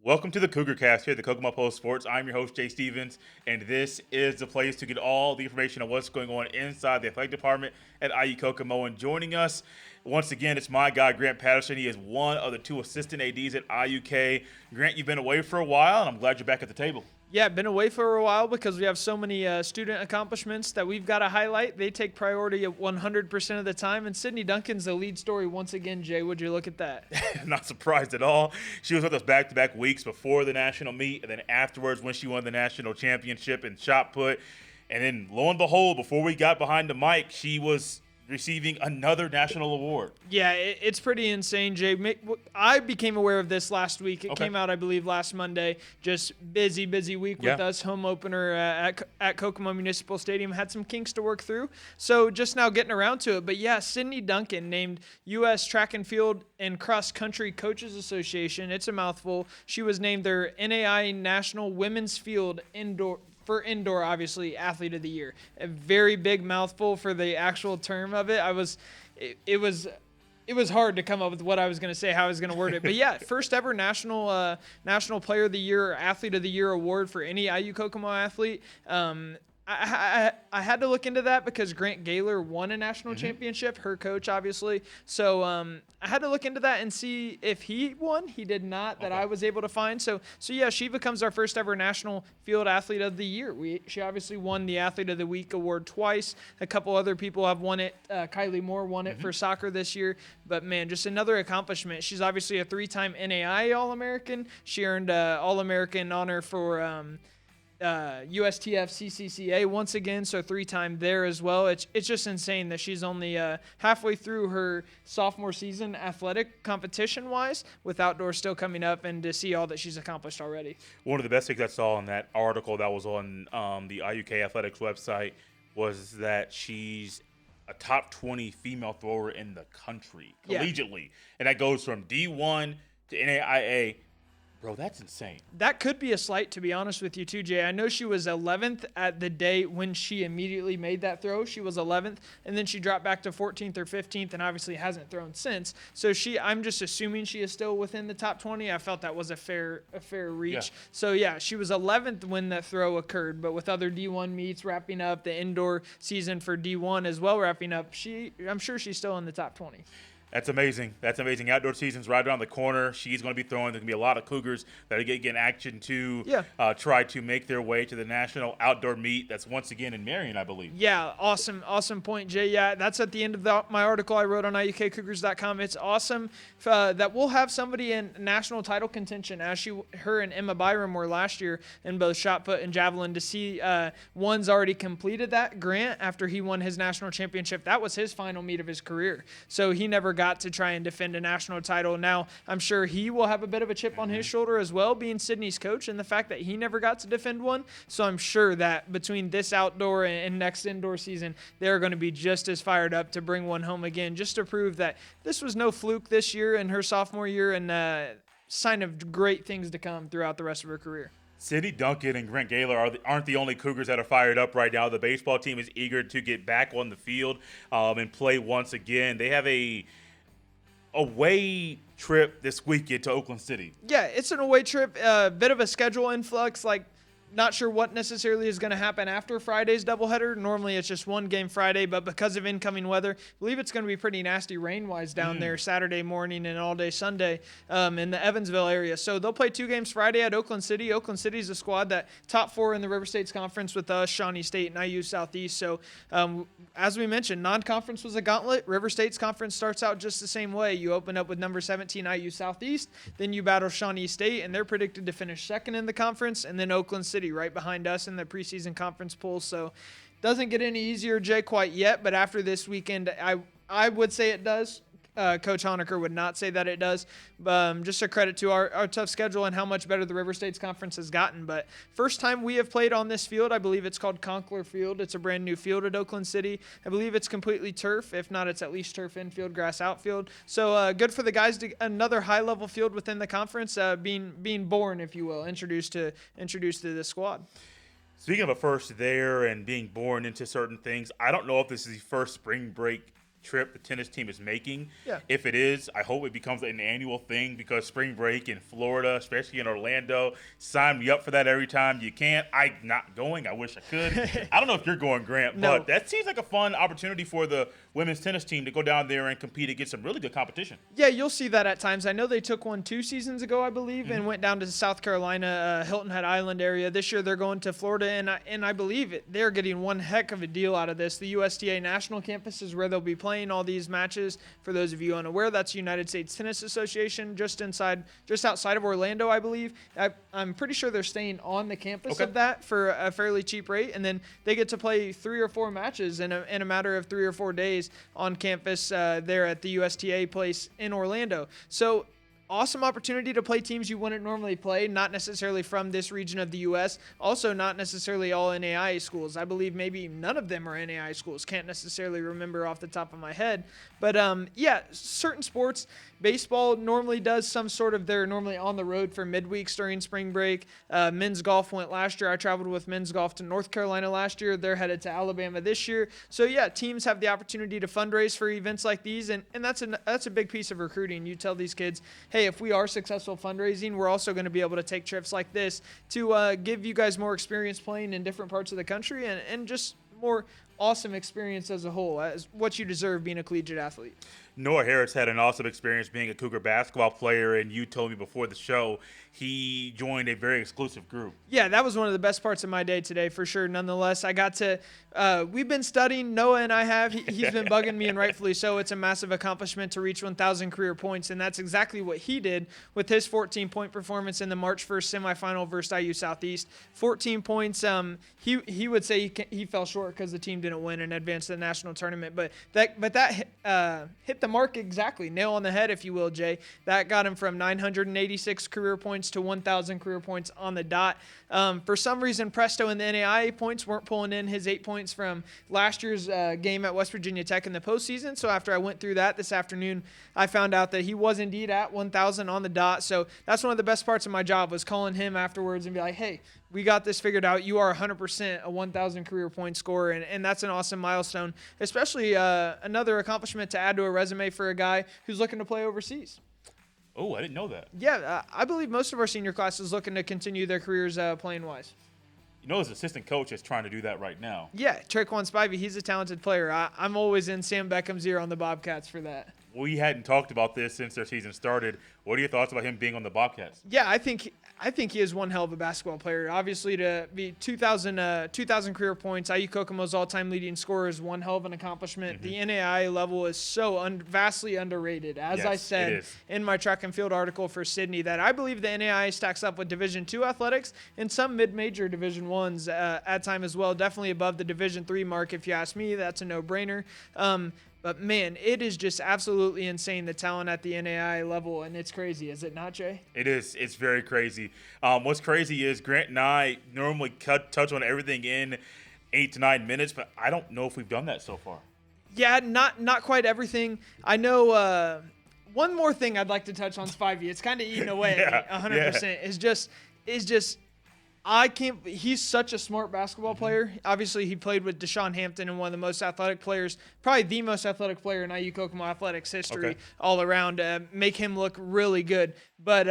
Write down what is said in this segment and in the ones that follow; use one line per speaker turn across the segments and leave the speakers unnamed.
Welcome to the Cougar Cast here at the Kokomo Post Sports. I'm your host, Jay Stevens, and this is the place to get all the information on what's going on inside the athletic department at IU Kokomo. And joining us, once again, it's my guy, Grant Patterson. He is one of the two assistant ADs at IUK. Grant, you've been away for a while, and I'm glad you're back at the table.
Yeah, been away for a while because we have so many student accomplishments that we've got to highlight. They take priority at 100% of the time. And Sydney Duncan's the lead story once again, Jay. Would you look at that?
Not surprised at all. She was with us back-to-back weeks before the national meet, and then afterwards when she won the national championship in shot put. And then, lo and behold, before we got behind the mic, she was receiving another national award.
Yeah, it's pretty insane, Jay. I became aware of this last week. It came out, I believe, last Monday. Just busy week with us. Home opener at Kokomo Municipal Stadium. Had some kinks to work through. So just now getting around to it. But yeah, Sydney Duncan named U.S. Track and Field and Cross Country Coaches Association. It's a mouthful. She was named their NAI National Women's Field Indoor, obviously, Athlete of the Year. A very big mouthful for the actual term of it. It was hard to come up with what I was going to say, how I was going to word it. But yeah, first ever National Player of the Year, Athlete of the Year award for any IU Kokomo athlete. I had to look into that because Grant Gaylor won a national championship, her coach, obviously. So I had to look into that and see if he won. He did not, that I was able to find. So yeah, she becomes our first ever National Field Athlete of the Year. She obviously won the Athlete of the Week award twice. A couple other people have won it. Kylie Moore won it for soccer this year. But, man, just another accomplishment. She's obviously a three-time NAI All-American. She earned All-American honor for USTF CCCA once again, so three-time there as well. It's just insane that she's only halfway through her sophomore season athletic competition-wise, with outdoor still coming up, and to see all that she's accomplished already.
One of the best things I saw in that article that was on the IUK Athletics website was that she's a top 20 female thrower in the country, collegiately. And that goes from D1 to NAIA. Bro, that's insane.
That could be a slight, to be honest with you, too, Jay. I know she was 11th at the day when she immediately made that throw. She was 11th, and then she dropped back to 14th or 15th and obviously hasn't thrown since. So I'm just assuming she is still within the top 20. I felt that was a fair reach. Yeah. So, yeah, she was 11th when that throw occurred, but with other D1 meets wrapping up, the indoor season for D1 as well wrapping up, I'm sure she's still in the top 20.
That's amazing. That's amazing. Outdoor season's right around the corner. She's going to be throwing. There's going to be a lot of Cougars that are getting action to try to make their way to the national outdoor meet. That's once again in Marion, I believe. Yeah, awesome point, Jay. Yeah, that's at the end of my article I wrote on IUKCougars.com. It's awesome that we'll have somebody in national title contention, as her and Emma Byram were last year in both shot put and javelin. To see one's already completed that. Grant, after he won his national championship, that was his final meet of his career. So he never got to try and defend a national title. Now, I'm sure he will have a bit of a chip on his shoulder as well, being Sydney's coach, and the fact that he never got to defend one. So I'm sure that between this outdoor and next indoor season, they're going to be just as fired up to bring one home again, just to prove that this was no fluke this year in her sophomore year, and sign of great things to come throughout the rest of her career. Sydney Duncan and Grant Gaylor aren't the only Cougars that are fired up right now. The baseball team is eager to get back on the field and play once again. They have a away trip this weekend to Oakland City.
Yeah, it's an away trip, a bit of a schedule influx, not sure what necessarily is going to happen after Friday's doubleheader. Normally it's just one game Friday, but because of incoming weather, I believe it's going to be pretty nasty rain-wise down there Saturday morning and all day Sunday in the Evansville area. So they'll play 2 games Friday at Oakland City. Oakland City's a squad that top 4 in the River States Conference with us, Shawnee State, and IU Southeast. So as we mentioned, non-conference was a gauntlet. River States Conference starts out just the same way. You open up with number 17 IU Southeast, then you battle Shawnee State, and they're predicted to finish second in the conference, and then Oakland City right behind us in the preseason conference poll. So doesn't get any easier, Jay, quite yet, but after this weekend, I would say it does. Coach Honecker would not say that it does. Just a credit to our tough schedule and how much better the River States Conference has gotten. But first time we have played on this field, I believe it's called Conkler Field. It's a brand new field at Oakland City. I believe it's completely turf. If not, it's at least turf infield, grass outfield. So good for the guys to another high-level field within the conference, being born, if you will, introduced to the squad.
Speaking of a first there and being born into certain things, I don't know if this is the first spring break trip the tennis team is making.
Yeah.
If it is, I hope it becomes an annual thing because spring break in Florida, especially in Orlando, sign me up for that every time you can. I'm not going. I wish I could. I don't know if you're going, Grant,
No.
but that seems like a fun opportunity for the women's tennis team to go down there and compete against some really good competition.
Yeah, you'll see that at times. I know they took one 2 seasons ago, I believe, and went down to South Carolina, Hilton Head Island area. This year they're going to Florida, and I believe they're getting one heck of a deal out of this. The USTA National Campus is where they'll be playing all these matches. For those of you unaware, that's United States Tennis Association, just outside of Orlando, I believe. I'm pretty sure they're staying on the campus of that for a fairly cheap rate, and then they get to play 3 or 4 matches in a matter of 3 or 4 days on campus there at the USTA place in Orlando. So awesome opportunity to play teams you wouldn't normally play, not necessarily from this region of the U.S., also not necessarily all NAIA schools. I believe maybe none of them are NAIA schools. Can't necessarily remember off the top of my head. But, yeah, certain sports, baseball normally does some sort of, they're normally on the road for midweeks during spring break. Men's golf went last year. I traveled with men's golf to North Carolina last year. They're headed to Alabama this year. So, yeah, teams have the opportunity to fundraise for events like these, and that's a big piece of recruiting. You tell these kids, hey, if we are successful fundraising, we're also going to be able to take trips like this to give you guys more experience playing in different parts of the country and just more awesome experience as a whole, as what you deserve being a collegiate athlete.
Noah Harris had an awesome experience being a Cougar basketball player, and you told me before the show he joined a very exclusive group.
Yeah, that was one of the best parts of my day today, for sure. Nonetheless, I got to we've been studying, Noah and I have. He's been bugging me, and rightfully so. It's a massive accomplishment to reach 1,000 career points, and that's exactly what he did with his 14-point performance in the March 1st semifinal versus IU Southeast. 14 points. He would say he fell short because the team didn't win and advance to the national tournament, but that hit the mark exactly, nail on the head, if you will, Jay. That got him from 986 career points to 1,000 career points on the dot. For some reason, Presto and the NAIA points weren't pulling in his 8 points from last year's game at West Virginia Tech in the postseason. So after I went through that this afternoon, I found out that he was indeed at 1,000 on the dot. So that's one of the best parts of my job, was calling him afterwards and be like, hey, we got this figured out. You are 100% a 1,000 career point scorer, and that's an awesome milestone, especially another accomplishment to add to a resume for a guy who's looking to play overseas.
Oh, I didn't know that.
Yeah, I believe most of our senior class is looking to continue their careers playing wise.
You know, his assistant coach is trying to do that right now.
Yeah, Traquan Spivey, he's a talented player. I'm always in Sam Beckham's ear on the Bobcats for that.
We hadn't talked about this since their season started. What are your thoughts about him being on the Bobcats?
Yeah, I think he is one hell of a basketball player. Obviously, to be 2,000 career points, IU Kokomo's all-time leading scorer is one hell of an accomplishment. The NAIA level is so vastly underrated. As I said in my track and field article for Sydney, that I believe the NAIA stacks up with Division II athletics and some mid-major Division I's at time as well. Definitely above the Division III mark, if you ask me. That's a no-brainer. But, man, it is just absolutely insane, the talent at the NAIA level, and it's crazy, is it not, Jay?
It is. It's very crazy. What's crazy is Grant and I normally touch on everything in 8 to 9 minutes, but I don't know if we've done that so far.
Yeah, not quite everything. I know one more thing I'd like to touch on Spivey. It's kind of eating away at me, 100%. Yeah. Is just I can't. He's such a smart basketball player. Obviously, he played with Deshaun Hampton and one of the most athletic players, probably the most athletic player in IU Kokomo athletics history all around. Make him look really good. But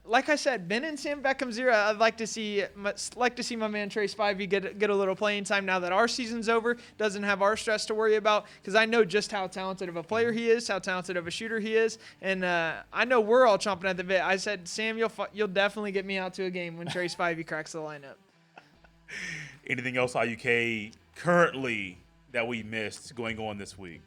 like I said, Ben and Sam Beckham's era, I'd like to see my man Trey Spivey get a little playing time now that our season's over. Doesn't have our stress to worry about, because I know just how talented of a player he is, how talented of a shooter he is, and I know we're all chomping at the bit. I said, Sam, you'll definitely get me out to a game when Trey Spivey cracks the lineup.
Anything else IUK currently that we missed going on this week?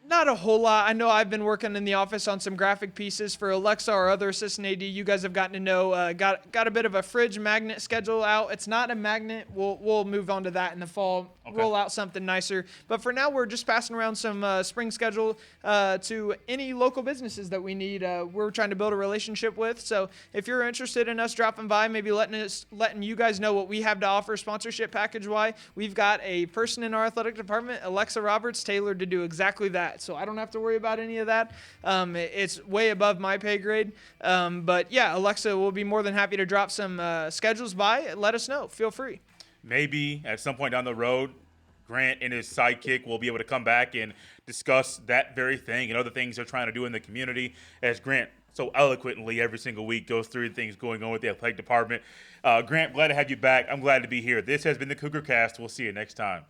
Not a whole lot. I know I've been working in the office on some graphic pieces for Alexa, our other assistant AD. You guys have gotten to know. Got a bit of a fridge magnet schedule out. It's not a magnet. We'll move on to that in the fall. Okay. Roll out something nicer. But for now, we're just passing around some spring schedule to any local businesses that we need. We're trying to build a relationship with. So if you're interested in us dropping by, maybe letting you guys know what we have to offer sponsorship package-wise, we've got a person in our athletic department, Alexa Roberts, tailored to do exactly that. So I don't have to worry about any of that. It's way above my pay grade. But yeah, Alexa will be more than happy to drop some schedules by. Let us know. Feel free.
Maybe at some point down the road, Grant and his sidekick will be able to come back and discuss that very thing and other things they're trying to do in the community, as Grant so eloquently every single week goes through things going on with the athletic department. Grant, glad to have you back. I'm glad to be here. This has been the Cougar Cast. We'll see you next time.